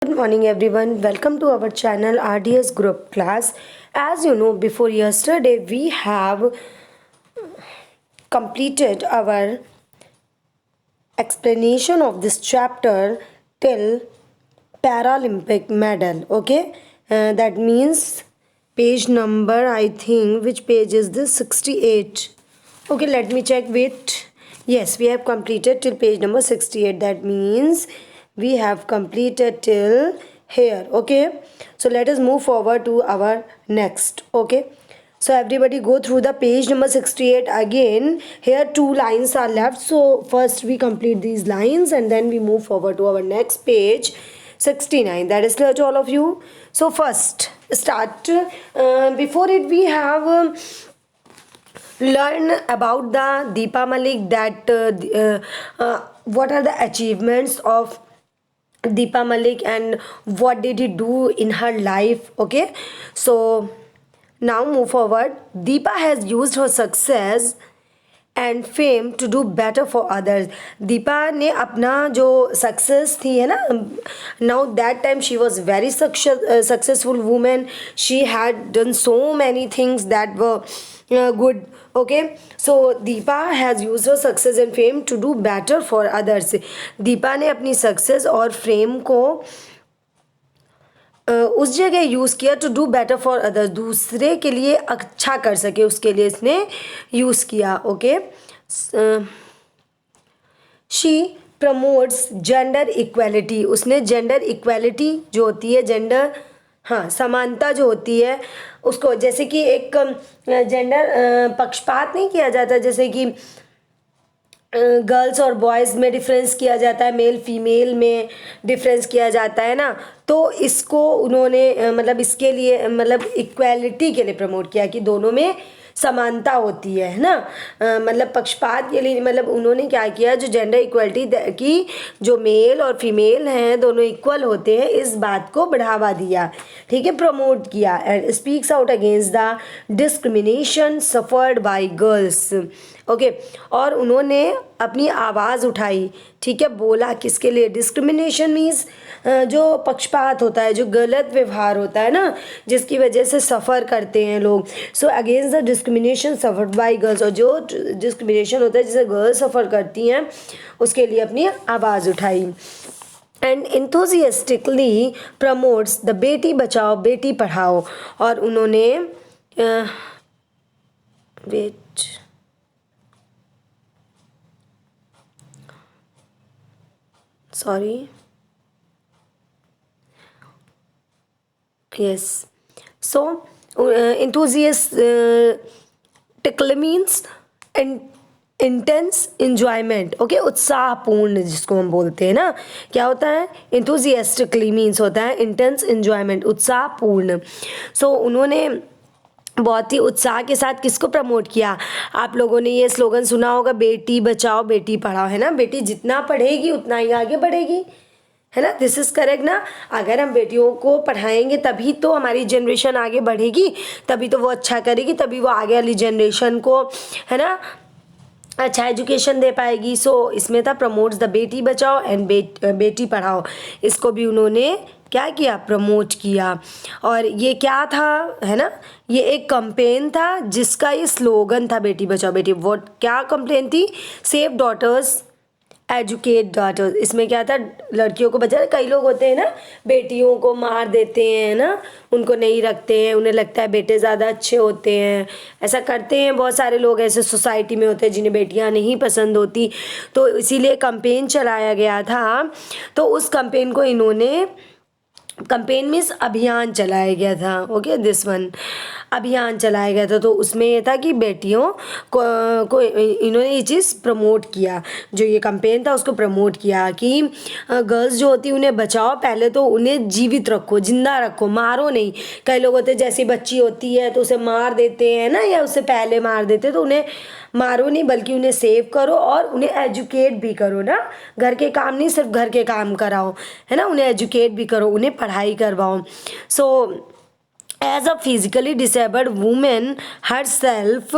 Good morning everyone. Welcome to our channel RDS group class. As you know, before yesterday we have completed our explanation of this chapter till Paralympic medal. Okay, that means page number, I think, which page is this? 68. Okay, let me check. Wait. Yes, we have completed till page number 68. That means we have completed till here. Okay, so let us move forward to our next. Okay, so everybody go through the page number 68 again. Here two lines are left, so first we complete these lines and then we move forward to our next page 69. That is clear to all of you. So first start, before it we have learn about the Deepa Malik, that what are the achievements of Deepa Malik and what did he do in her life. Okay, so now move forward. Deepa has used her success and fame to do better for others. Deepa ने अपना जो success थी है ना, now that time she was very successful women. She had done so many things that were good. Okay, so Deepa has use her success and fame to do better for others. Deepa ने अपनी success और fame को उस जगह use किया to do better for others, दूसरे के लिए अच्छा कर सके उसके लिए इसने यूज़ किया. Okay, she promotes gender equality. उसने जेंडर इक्वलिटी जो होती है, जेंडर, हाँ, समानता जो होती है उसको, जैसे कि एक जेंडर पक्षपात नहीं किया जाता, जैसे कि गर्ल्स और बॉयज़ में डिफरेंस किया जाता है, मेल फीमेल में डिफरेंस किया जाता है ना, तो इसको उन्होंने मतलब इसके लिए मतलब इक्वालिटी के लिए प्रमोट किया कि दोनों में समानता होती है ना. मतलब पक्षपात के लिए मतलब उन्होंने क्या किया, जो जेंडर इक्वलिटी की, जो मेल और फीमेल हैं दोनों इक्वल होते हैं, इस बात को बढ़ावा दिया. ठीक है, प्रमोट किया. And speaks out against the discrimination suffered by girls. Okay, और उन्होंने अपनी आवाज़ उठाई. ठीक है, बोला किसके लिए? डिस्क्रिमिनेशन मीन्स जो पक्षपात होता है, जो गलत व्यवहार होता है ना, जिसकी वजह से सफ़र करते हैं लोग. So against the discrimination suffered by girls, और जो डिस्क्रिमिनेशन होता है जिसे गर्ल्स सफ़र करती हैं उसके लिए अपनी आवाज़ उठाई. And इंथुजियास्टिकली promotes the Beti Bachao Beti पढ़ाओ. और उन्होंने wait, sorry, yes, so enthusiastic means intense enjoyment. Okay, उत्साहपूर्ण जिसको हम बोलते हैं ना, क्या होता है? इंथुजियास्टिकली मीन्स होता है इंटेंस इंजॉयमेंट, उत्साहपूर्ण. सो उन्होंने बहुत ही उत्साह के साथ किसको प्रमोट किया? आप लोगों ने ये स्लोगन सुना होगा, बेटी बचाओ बेटी पढ़ाओ, है ना. बेटी जितना पढ़ेगी उतना ही आगे बढ़ेगी, है ना. दिस इज़ करेक्ट ना. अगर हम बेटियों को पढ़ाएंगे तभी तो हमारी जनरेशन आगे बढ़ेगी, तभी तो वो अच्छा करेगी, तभी वो आगे वाली जनरेशन को, है ना, अच्छा एजुकेशन दे पाएगी. सो इसमें था promotes the Beti Bachao and Beti Padhao. इसको भी उन्होंने क्या किया? प्रमोट किया. और ये क्या था, है ना, ये एक कंपेन था जिसका ये स्लोगन था, बेटी बचाओ बेटी. वो क्या कंप्लेन थी? Save daughters educate daughters. इसमें क्या था? लड़कियों को बचा. कई लोग होते हैं ना, बेटियों को मार देते हैं ना, उनको नहीं रखते हैं, उन्हें लगता है बेटे ज़्यादा अच्छे होते हैं, ऐसा करते हैं. बहुत सारे लोग ऐसे सोसाइटी में होते हैं जिन्हें बेटियां नहीं पसंद होती, तो इसीलिए कंपेन चलाया गया था. तो उस कंपेन को इन्होंने, कंपेन मीन्स अभियान चलाया गया था. ओके, दिस वन अभियान चलाया गया था. तो उसमें ये था कि बेटियों को इन्होंने ये चीज़ प्रमोट किया, जो ये कंपेन था उसको प्रमोट किया कि गर्ल्स जो होती उन्हें बचाओ, पहले तो उन्हें जीवित रखो, जिंदा रखो, मारो नहीं. कई लोग होते हैं जैसी बच्ची होती है तो उसे मार देते हैं ना, या उससे पहले मार देते, तो उन्हें मारो नहीं बल्कि उन्हें सेव करो और उन्हें एजुकेट भी करो ना. घर के काम नहीं, सिर्फ घर के काम कराओ, है ना, उन्हें एजुकेट भी करो, उन्हें पढ़ाई करवाओ. सो As a physically disabled woman herself,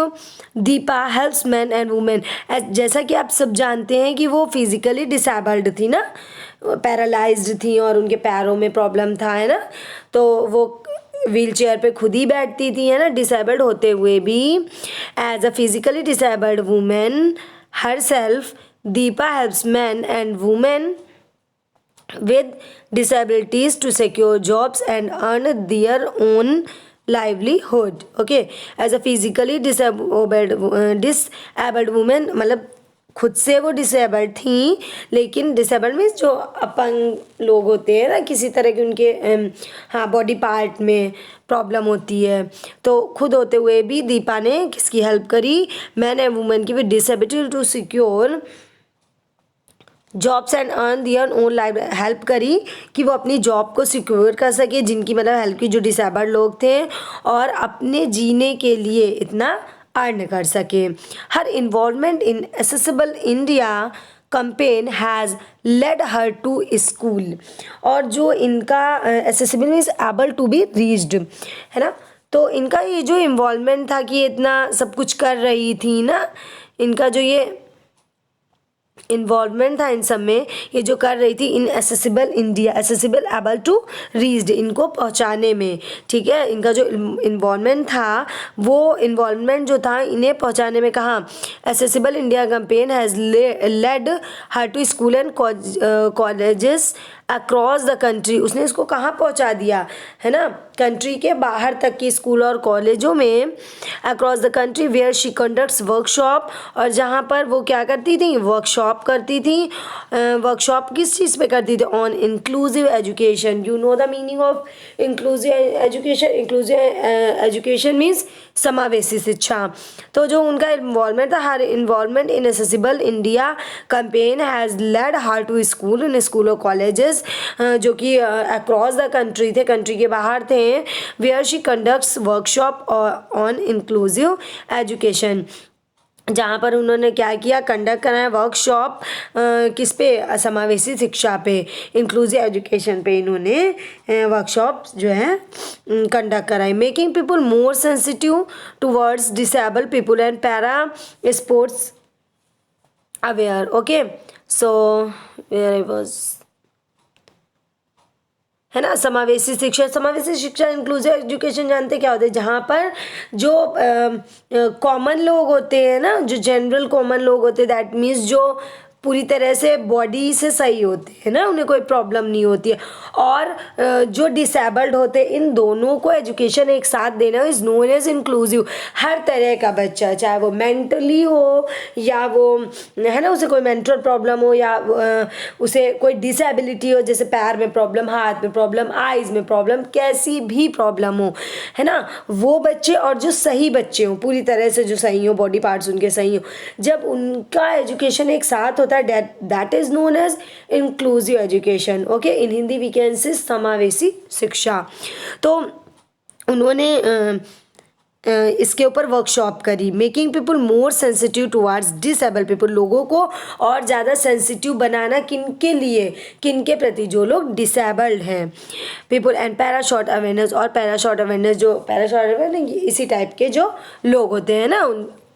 Deepa helps men and women. जैसा कि आप सब जानते हैं कि वो फिजिकली डिसेबल्ड थी ना, पैरालाइज्ड थी और उनके पैरों में प्रॉब्लम था, है ना, तो वो व्हील चेयर पे खुद ही बैठती थी, है ना, डिसेबल्ड होते हुए भी. As a physically disabled women herself, Deepa helps man and women with disabilities to secure jobs and earn their own livelihood. Okay, as a physically disabled woman, मतलब खुद से वो डिसेबल्ड थी, लेकिन डिसेबल्ड मीन्स जो अपंग लोग होते हैं ना, किसी तरह के उनके हाँ बॉडी पार्ट में प्रॉब्लम होती है, तो खुद होते हुए भी दीपा ने किसकी हेल्प करी, मैन एंड वुमेन की with disability to secure jobs and earn their own life. Help करी कि वो अपनी जॉब को सिक्योर कर सके, जिनकी मतलब हेल्प की, जो डिसेबल्ड लोग थे, और अपने जीने के लिए इतना अर्न कर सके. Her involvement in accessible India campaign has led her to school. और जो इनका accessible means able to be reached, है ना, तो इनका ये जो इन्वॉल्वमेंट था कि इतना सब कुछ कर रही थी ना, इनका जो ये इन्वॉल्वमेंट था इन सब में, ये जो कर रही थी in accessible India, accessible able to reached, इनको पहुंचाने में, ठीक है, इनका जो इन्वॉल्वमेंट था, वो इन्वॉल्वमेंट जो था इन्हें पहुंचाने में. कहाँ, accessible India campaign has led her to school and colleges across the country. उसने इसको कहाँ पहुँचा दिया, है ना, कंट्री के बाहर तक की स्कूल और कॉलेजों में, across the country where she conducts workshop, और जहाँ पर वो क्या करती थी, वर्कशॉप करती थी. वर्कशॉप किस चीज़ पे करती थी, on inclusive education. You know the meaning of inclusive education. Inclusive education means समावेशी शिक्षा. तो जो उनका इन्वॉल्वमेंट था, her involvement in accessible India campaign has led her to school, in school और कॉलेजेस जो कि अक्रॉस द कंट्री थे, कंट्री के बाहर थे, where she conducts workshop on inclusive education, जहाँ पर उन्होंने क्या किया, कंडक्ट कराया वर्कशॉप किस पे, समावेशी शिक्षा पे, इंक्लूसिव एजुकेशन पे इन्होंने वर्कशॉप जो है कंडक्ट कराई. Making people more sensitive towards disable people and para sports aware. Okay, so where I was, है ना, समावेशी शिक्षा. समावेशी शिक्षा, इंक्लूसिव एजुकेशन जानते क्या होते हैं, जहाँ पर जो कॉमन लोग होते हैं ना, जो जनरल कॉमन लोग होते हैं, दैट मीन्स जो पूरी तरह से बॉडी से सही होते हैं ना, उन्हें कोई प्रॉब्लम नहीं होती है, और जो डिसेबल्ड होते हैं, इन दोनों को एजुकेशन एक साथ देना इज़ नोन एज इंक्लूसिव. हर तरह का बच्चा, चाहे वो मेंटली हो या वो, है ना, उसे कोई मेंटल प्रॉब्लम हो या उसे कोई डिसेबिलिटी हो, जैसे पैर में प्रॉब्लम, हाथ में प्रॉब्लम, आइज़ में प्रॉब्लम, कैसी भी प्रॉब्लम हो, है ना, वो बच्चे, और जो सही बच्चे हों, पूरी तरह से जो सही हो, बॉडी पार्ट्स उनके सही हो, जब उनका एजुकेशन एक साथ होता है, that is known as inclusive education. Okay, in Hindi we can say समावेशी शिक्षा. तो उन्होंने इसके ऊपर वर्कशॉप करी. Making people more sensitive towards disable people, लोगों को और ज़्यादा सेंसिटिव बनाना किनके लिए, किनके प्रति, जो लोग डिसेबल्ड हैं, पीपल. एंड पैराशॉट अवेयरनेस, और पैराशॉट अवेयरनेस, जो पैराशॉट अवेयरनेस इसी टाइप के जो लोग होते हैं ना,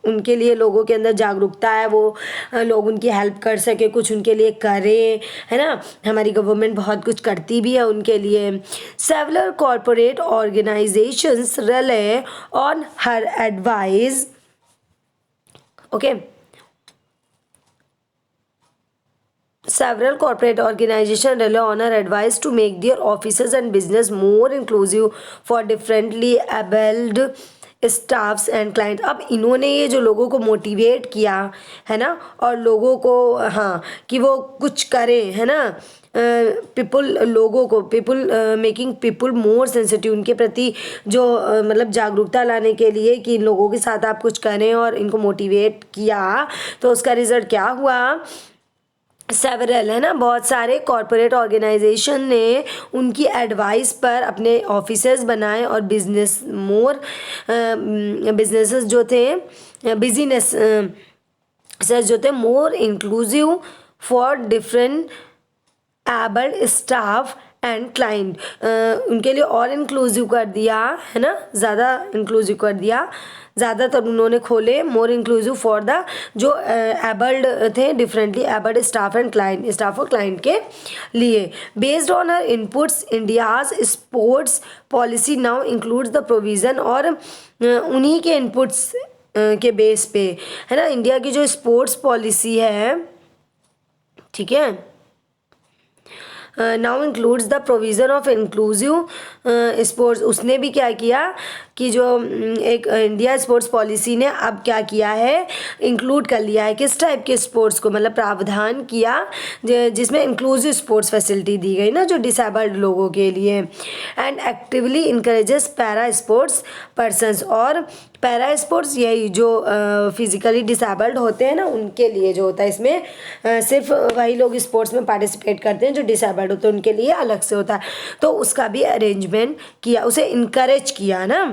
उनके लिए लोगों के अंदर जागरूकता है, वो लोग उनकी हेल्प कर सके, कुछ उनके लिए करें, है ना. हमारी गवर्नमेंट बहुत कुछ करती भी है उनके लिए. Several corporate organisations relay on her advice. Okay, several corporate organizations rely on her advice to make their offices and business more inclusive for differently abled staffs and client. अब इन्होंने ये जो लोगों को मोटिवेट किया, है ना, और लोगों को, हाँ, कि वो कुछ करें, है ना, पीपल, लोगों को, people, making people more sensitive, उनके प्रति जो मतलब जागरूकता लाने के लिए कि इन लोगों के साथ आप कुछ करें, और इनको मोटिवेट किया, तो उसका रिजल्ट क्या हुआ, सेवरल, है ना, बहुत सारे कॉरपोरेट ऑर्गेनाइजेशन ने उनकी एडवाइस पर अपने ऑफिसेज बनाए, और बिजनेस मोर बिजनेसेस जो थे, बिजनेस जो थे more inclusive for different abled staff and client, उनके लिए और इंक्लूसिव कर दिया है ना, ज़्यादा इंक्लूसिव कर दिया, ज़्यादातर उन्होंने खोले, मोर इंक्लूसिव फॉर द जो एबल्ड थे, differently abled staff and client, staff और क्लाइंट के लिए। Based on her inputs India's sports policy now includes the provision, और उन्हीं के इनपुट्स के बेस पे है ना इंडिया की जो स्पोर्ट्स पॉलिसी है, ठीक है, now includes the provision of inclusive sports. उसने भी क्या किया कि जो एक इंडिया स्पोर्ट्स पॉलिसी ने अब क्या किया है, इंक्लूड कर लिया है किस टाइप के स्पोर्ट्स को, मतलब प्रावधान किया जिसमें इंक्लूसिव स्पोर्ट्स फैसिलिटी दी गई ना, जो डिसेबल्ड लोगों के लिए, and actively encourages para sports persons. और पैरा स्पोर्ट्स यही जो फिजिकली डिसेबल्ड होते हैं ना, उनके लिए जो होता है, इसमें सिर्फ वही लोग स्पोर्ट्स में पार्टिसिपेट करते हैं जो डिसेबल्ड होते हैं, उनके लिए अलग से होता है। तो उसका भी अरेंजमेंट किया, उसे इनकरेज किया ना,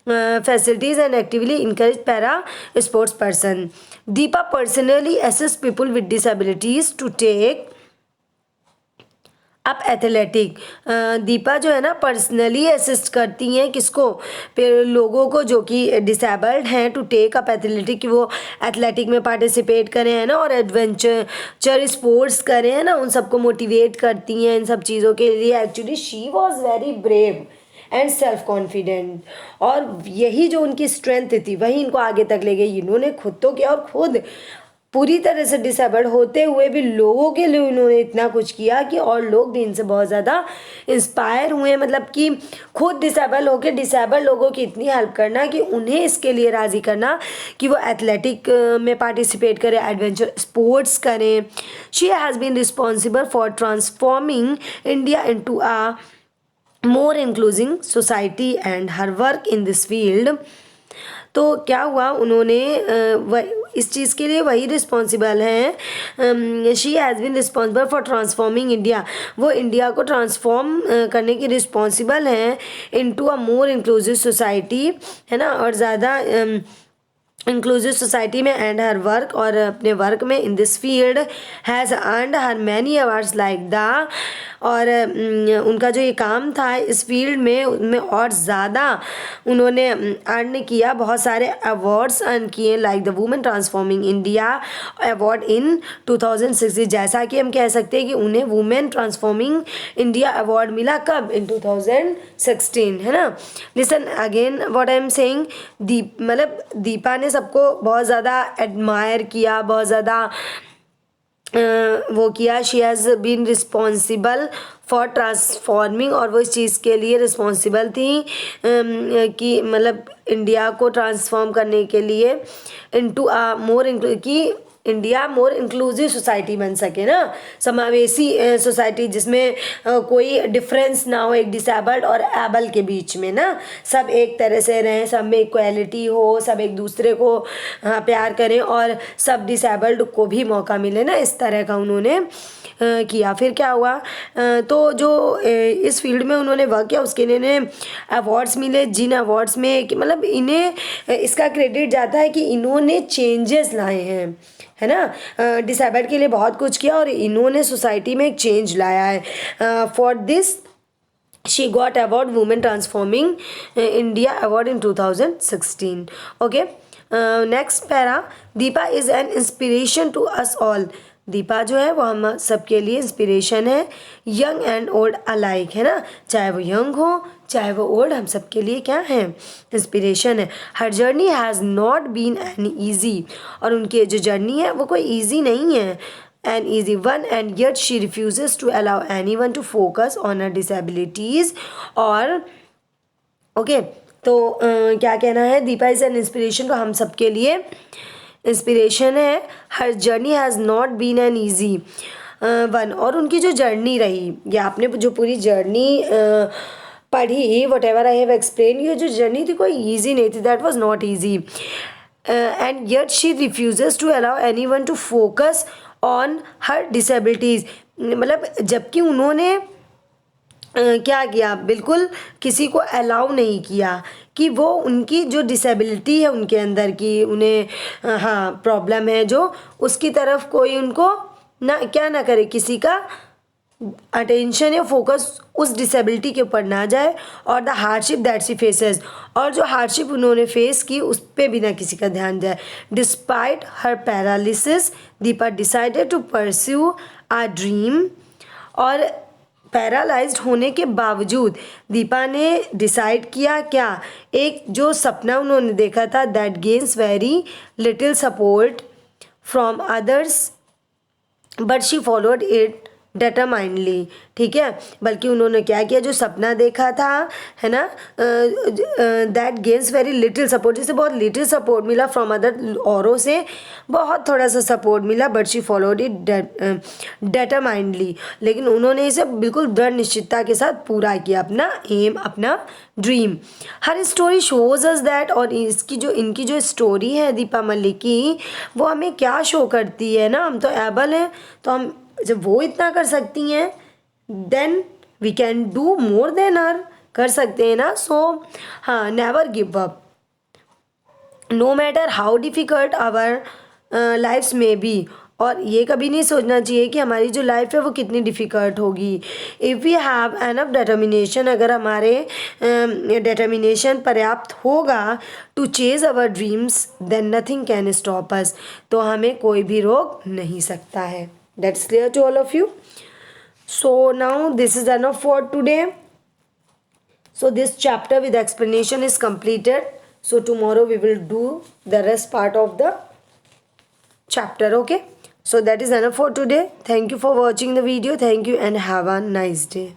facilities and actively encourage para sports person. Deepa personally assist people with disabilities to take up athletic. Deepa जो है ना पर्सनली असिस्ट करती हैं किसको, फिर लोगों को जो कि डिसेबल्ड हैं, टू टेक अप एथलेटिक, कि वो एथलेटिक में पार्टिसिपेट करें है ना, और एडवेंचर स्पोर्ट्स करें है ना, उन सबको मोटिवेट करती हैं इन सब चीज़ों के लिए। Actually she was very brave and self confident, और यही जो उनकी स्ट्रेंथ थी वही इनको आगे तक ले गई। इन्होंने खुद तो किया, और खुद पूरी तरह से डिसेबल्ड होते हुए भी लोगों के लिए उन्होंने इतना कुछ किया कि और लोग भी इनसे बहुत ज़्यादा इंस्पायर हुए। मतलब कि खुद डिसेबल होकर डिसेबल लोगों की इतनी हेल्प करना कि उन्हें इसके लिए राज़ी करना कि वो एथलेटिक में पार्टिसिपेट करें, एडवेंचर स्पोर्ट्स करें। She has been responsible for transforming India into a more inclusive society and her work in this field. तो क्या हुआ, उन्होंने इस चीज़ के लिए वही रिस्पॉन्सिबल हैं। She has been responsible for transforming India, वो इंडिया को ट्रांसफॉर्म करने की रिस्पॉन्सिबल हैं into a more inclusive society, है ना, और ज़्यादा इंक्लूसिव सोसाइटी में, एंड हर वर्क, और अपने वर्क में in this field has earned her many awards like the, और उनका जो ये काम था इस फील्ड में, उनमें और ज़्यादा उन्होंने अर्न किया, बहुत सारे अवार्ड्स अर्न किए, like the women transforming India award in 2016। जैसा कि हम कह सकते हैं कि उन्हें वुमेन ट्रांसफॉर्मिंग इंडिया अवार्ड मिला कब, इन 2016, है ना। Listen again what I am saying, मतलब दीपा ने सबको बहुत ज़्यादा एडमायर किया, बहुत ज़्यादा वो किया। She has been responsible for transforming, और वो इस चीज़ के लिए रिस्पॉन्सिबल थी कि मतलब इंडिया को ट्रांसफॉर्म करने के लिए इनटू अ मोर कि इंडिया मोर इंक्लूसिव सोसाइटी बन सके ना, समावेशी सोसाइटी जिसमें कोई डिफरेंस ना हो एक डिसेबल्ड और एबल के बीच में ना, सब एक तरह से रहें, सब में इक्वालिटी हो, सब एक दूसरे को प्यार करें, और सब डिसेबल्ड को भी मौका मिले ना, इस तरह का उन्होंने किया। फिर क्या हुआ, तो जो इस फील्ड में उन्होंने वर्क किया उसके लिए इन्हें अवार्ड्स मिले, जिन अवार्ड्स में मतलब इन्हें इसका क्रेडिट जाता है कि इन्होंने चेंजेस लाए हैं, है ना, डिसेबल्ड के लिए बहुत कुछ किया, और इन्होंने सोसाइटी में एक चेंज लाया है। For this she got award women transforming India award in 2016। Okay, next para, Deepa is an inspiration to us all. Deepa जो है वो हम सबके लिए इंस्पिरेशन है, यंग एंड ओल्ड अलाइक, है ना, चाहे वो यंग हो चाहे वो ओल्ड, हम सबके लिए क्या है, इंस्पिरेशन है। Her journey has not been an easy, और उनकी जो जर्नी है वो कोई ईजी नहीं है, an easy one, and yet she refuses to allow any one to focus on her disabilities. और ओके, तो क्या कहना है, दीपा इज़ एन इंस्पिरेशन, तो हम सबके लिए इंस्पिरेशन है। Her journey has not been an easy one, और उनकी जो जर्नी रही, या आपने जो पूरी जर्नी पढ़ी, whatever I have explain, ये जो जर्नी थी कोई ईजी नहीं थी, that was not easy, and yet she refuses to allow any one to focus on her disabilities. मतलब जबकि उन्होंने क्या किया, बिल्कुल किसी को अलाउ नहीं किया कि वो उनकी जो डिसेबिलिटी है उनके अंदर की, उन्हें हाँ प्रॉब्लम है जो, उसकी तरफ कोई उनको ना क्या ना करे, किसी का अटेंशन या फोकस उस डिसेबिलिटी के ऊपर ना जाए और the hardship that she faces, और जो हार्डशिप उन्होंने फेस की उस पर भी ना किसी का ध्यान जाए। Despite her paralysis Deepa decided to pursue a dream, और पैरालाइज्ड होने के बावजूद दीपा ने डिसाइड किया क्या, एक जो सपना उन्होंने देखा था that gains very little support from others but she followed it determinedly, ठीक है। बल्कि उन्होंने क्या किया, जो सपना देखा था, है ना, that gains very little support, जिसे बहुत लिटिल सपोर्ट मिला फ्रॉम अदर, औरों से बहुत थोड़ा सा सपोर्ट मिला, बट शी फॉलोड इट डिटरमाइंडली, लेकिन उन्होंने इसे बिल्कुल दृढ़ निश्चितता के साथ पूरा किया, अपना एम, अपना dream. Her story shows us that, और इनकी जो स्टोरी है दीपा मलिक की, वो हमें क्या शो करती है ना, हम तो एबल हैं, तो हम जब वो इतना कर सकती हैं then we can do more than her, कर सकते हैं ना। सो हाँ, never give up no matter how difficult our lifes में बी, और ये कभी नहीं सोचना चाहिए कि हमारी जो लाइफ है वो कितनी डिफ़िकल्ट होगी। If we have enough determination, अगर हमारे डिटर्मिनेशन पर्याप्त होगा to chase our dreams then nothing can stop us, तो हमें कोई भी रोक नहीं सकता है। That's clear to all of you. So now this is enough for today. So this chapter with explanation is completed. So tomorrow we will do the rest part of the chapter. Okay. So that is enough for today. Thank you for watching the video. Thank you and have a nice day.